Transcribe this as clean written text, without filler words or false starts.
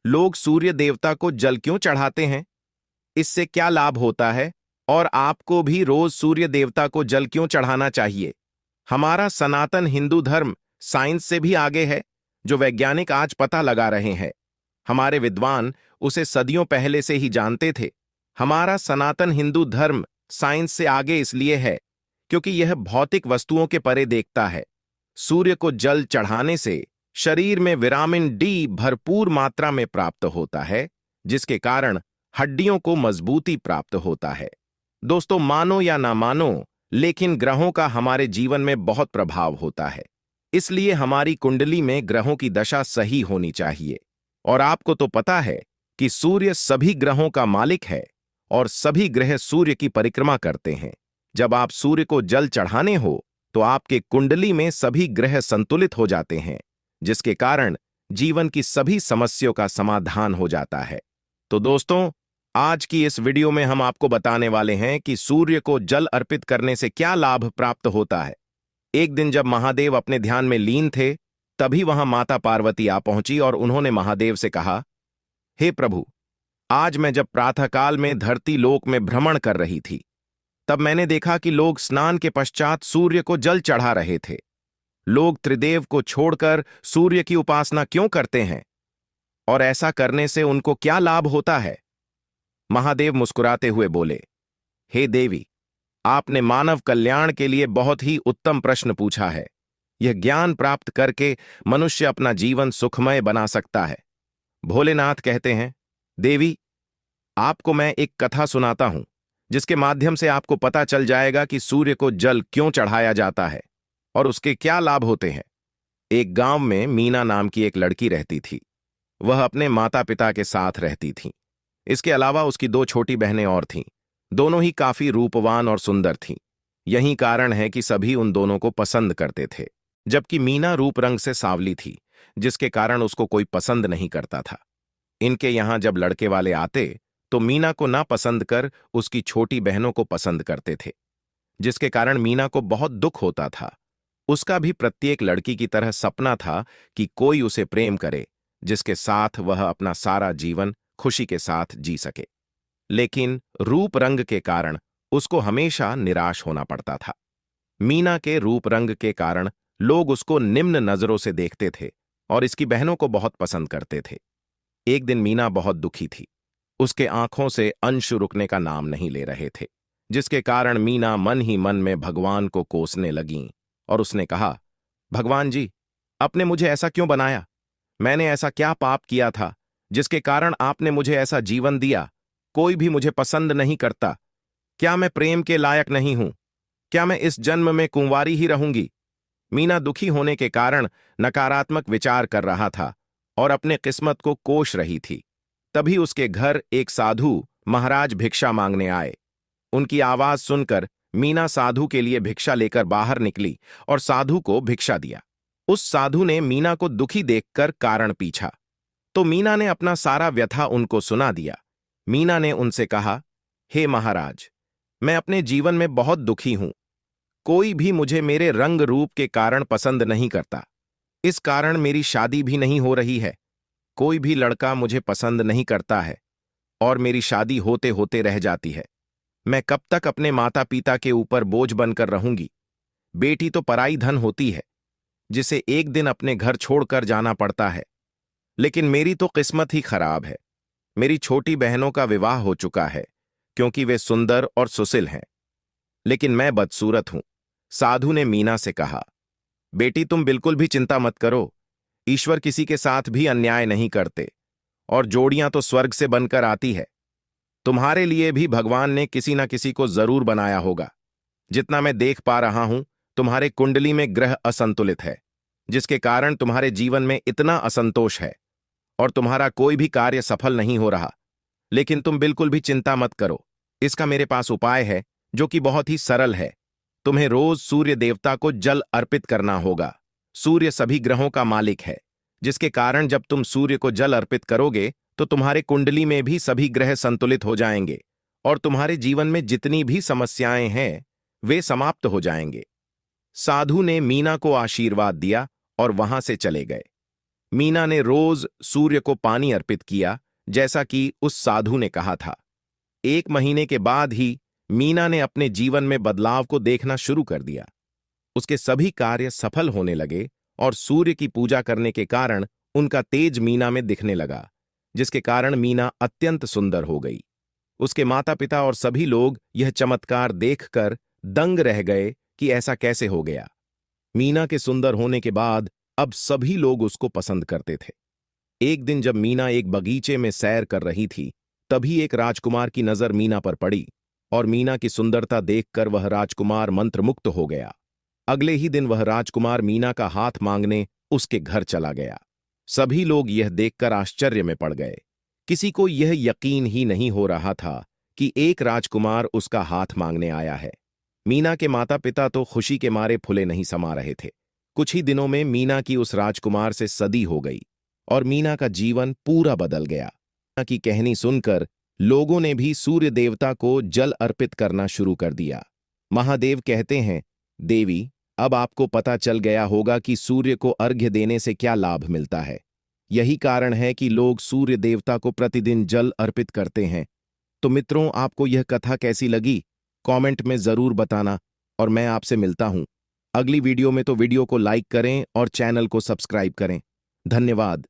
लोग सूर्य देवता को जल क्यों चढ़ाते हैं? इससे क्या लाभ होता है? और आपको भी रोज सूर्य देवता को जल क्यों चढ़ाना चाहिए? हमारा सनातन हिंदू धर्म साइंस से भी आगे है, जो वैज्ञानिक आज पता लगा रहे हैं। हमारे विद्वान उसे सदियों पहले से ही जानते थे। हमारा सनातन हिंदू धर्म साइंस से आगे इसलिए है क्योंकि यह भौतिक वस्तुओं के परे देखता है। सूर्य को जल चढ़ाने से शरीर में विटामिन डी भरपूर मात्रा में प्राप्त होता है, जिसके कारण हड्डियों को मजबूती प्राप्त होता है। दोस्तों, मानो या ना मानो, लेकिन ग्रहों का हमारे जीवन में बहुत प्रभाव होता है। इसलिए हमारी कुंडली में ग्रहों की दशा सही होनी चाहिए। और आपको तो पता है कि सूर्य सभी ग्रहों का मालिक है और सभी ग्रह सूर्य की परिक्रमा करते हैं। जब आप सूर्य को जल चढ़ाने हो तो आपके कुंडली में सभी ग्रह संतुलित हो जाते हैं, जिसके कारण जीवन की सभी समस्याओं का समाधान हो जाता है। तो दोस्तों, आज की इस वीडियो में हम आपको बताने वाले हैं कि सूर्य को जल अर्पित करने से क्या लाभ प्राप्त होता है। एक दिन जब महादेव अपने ध्यान में लीन थे, तभी वहां माता पार्वती आ पहुंची और उन्होंने महादेव से कहा, हे प्रभु, आज मैं जब प्रातःकाल में धरती लोक में भ्रमण कर रही थी, तब मैंने देखा कि लोग स्नान के पश्चात सूर्य को जल चढ़ा रहे थे। लोग त्रिदेव को छोड़कर सूर्य की उपासना क्यों करते हैं और ऐसा करने से उनको क्या लाभ होता है? महादेव मुस्कुराते हुए बोले, हे देवी, आपने मानव कल्याण के लिए बहुत ही उत्तम प्रश्न पूछा है। यह ज्ञान प्राप्त करके मनुष्य अपना जीवन सुखमय बना सकता है। भोलेनाथ कहते हैं, देवी, आपको मैं एक कथा सुनाता हूं, जिसके माध्यम से आपको पता चल जाएगा कि सूर्य को जल क्यों चढ़ाया जाता है और उसके क्या लाभ होते हैं। एक गांव में मीना नाम की एक लड़की रहती थी। वह अपने माता पिता के साथ रहती थी। इसके अलावा उसकी 2 छोटी बहनें और थीं। दोनों ही काफी रूपवान और सुंदर थीं। यही कारण है कि सभी उन दोनों को पसंद करते थे। जबकि मीना रूप रंग से सांवली थी, जिसके कारण उसको कोई पसंद नहीं करता था। इनके यहां जब लड़के वाले आते तो मीना को ना पसंद कर उसकी छोटी बहनों को पसंद करते थे, जिसके कारण मीना को बहुत दुख होता था। उसका भी प्रत्येक लड़की की तरह सपना था कि कोई उसे प्रेम करे, जिसके साथ वह अपना सारा जीवन खुशी के साथ जी सके। लेकिन रूप रंग के कारण उसको हमेशा निराश होना पड़ता था। मीना के रूप रंग के कारण लोग उसको निम्न नजरों से देखते थे और इसकी बहनों को बहुत पसंद करते थे। एक दिन मीना बहुत दुखी थी। उसके आंखों से अंशु रुकने का नाम नहीं ले रहे थे, जिसके कारण मीना मन ही मन में भगवान को कोसने लगीं और उसने कहा, भगवान जी, आपने मुझे ऐसा क्यों बनाया? मैंने ऐसा क्या पाप किया था जिसके कारण आपने मुझे ऐसा जीवन दिया? कोई भी मुझे पसंद नहीं करता। क्या मैं प्रेम के लायक नहीं हूं? क्या मैं इस जन्म में कुंवारी ही रहूंगी? मीना दुखी होने के कारण नकारात्मक विचार कर रहा था और अपने किस्मत को कोस रही थी। तभी उसके घर एक साधु महाराज भिक्षा मांगने आए। उनकी आवाज सुनकर मीना साधु के लिए भिक्षा लेकर बाहर निकली और साधु को भिक्षा दिया। उस साधु ने मीना को दुखी देखकर कारण पूछा, तो मीना ने अपना सारा व्यथा उनको सुना दिया। मीना ने उनसे कहा, हे महाराज, मैं अपने जीवन में बहुत दुखी हूं। कोई भी मुझे मेरे रंग रूप के कारण पसंद नहीं करता। इस कारण मेरी शादी भी नहीं हो रही है। कोई भी लड़का मुझे पसंद नहीं करता है और मेरी शादी होते होते रह जाती है। मैं कब तक अपने माता पिता के ऊपर बोझ बनकर रहूंगी? बेटी तो पराई धन होती है, जिसे एक दिन अपने घर छोड़कर जाना पड़ता है। लेकिन मेरी तो किस्मत ही खराब है। मेरी छोटी बहनों का विवाह हो चुका है क्योंकि वे सुंदर और सुशील हैं, लेकिन मैं बदसूरत हूं। साधु ने मीना से कहा, बेटी, तुम बिल्कुल भी चिंता मत करो। ईश्वर किसी के साथ भी अन्याय नहीं करते और जोड़ियां तो स्वर्ग से बनकर आती है। तुम्हारे लिए भी भगवान ने किसी न किसी को जरूर बनाया होगा। जितना मैं देख पा रहा हूं, तुम्हारे कुंडली में ग्रह असंतुलित है, जिसके कारण तुम्हारे जीवन में इतना असंतोष है और तुम्हारा कोई भी कार्य सफल नहीं हो रहा। लेकिन तुम बिल्कुल भी चिंता मत करो। इसका मेरे पास उपाय है, जो कि बहुत ही सरल है। तुम्हें रोज सूर्य देवता को जल अर्पित करना होगा। सूर्य सभी ग्रहों का मालिक है, जिसके कारण जब तुम सूर्य को जल अर्पित करोगे तो तुम्हारे कुंडली में भी सभी ग्रह संतुलित हो जाएंगे और तुम्हारे जीवन में जितनी भी समस्याएं हैं वे समाप्त हो जाएंगे। साधु ने मीना को आशीर्वाद दिया और वहां से चले गए। मीना ने रोज सूर्य को पानी अर्पित किया, जैसा कि उस साधु ने कहा था। 1 महीने के बाद ही मीना ने अपने जीवन में बदलाव को देखना शुरू कर दिया। उसके सभी कार्य सफल होने लगे और सूर्य की पूजा करने के कारण उनका तेज मीना में दिखने लगा, जिसके कारण मीना अत्यंत सुंदर हो गई। उसके माता पिता और सभी लोग यह चमत्कार देखकर दंग रह गए कि ऐसा कैसे हो गया। मीना के सुंदर होने के बाद अब सभी लोग उसको पसंद करते थे। एक दिन जब मीना एक बगीचे में सैर कर रही थी, तभी एक राजकुमार की नजर मीना पर पड़ी और मीना की सुंदरता देखकर वह राजकुमार मंत्रमुग्ध हो गया। अगले ही दिन वह राजकुमार मीना का हाथ मांगने उसके घर चला गया। सभी लोग यह देखकर आश्चर्य में पड़ गए। किसी को यह यकीन ही नहीं हो रहा था कि एक राजकुमार उसका हाथ मांगने आया है। मीना के माता पिता तो खुशी के मारे फुले नहीं समा रहे थे। कुछ ही दिनों में मीना की उस राजकुमार से सदी हो गई और मीना का जीवन पूरा बदल गया। मीना की कहानी सुनकर लोगों ने भी सूर्य देवता को जल अर्पित करना शुरू कर दिया। महादेव कहते हैं, देवी, अब आपको पता चल गया होगा कि सूर्य को अर्घ्य देने से क्या लाभ मिलता है। यही कारण है कि लोग सूर्य देवता को प्रतिदिन जल अर्पित करते हैं। तो मित्रों, आपको यह कथा कैसी लगी? कमेंट में जरूर बताना और मैं आपसे मिलता हूं अगली वीडियो में। तो वीडियो को लाइक करें और चैनल को सब्सक्राइब करें। धन्यवाद।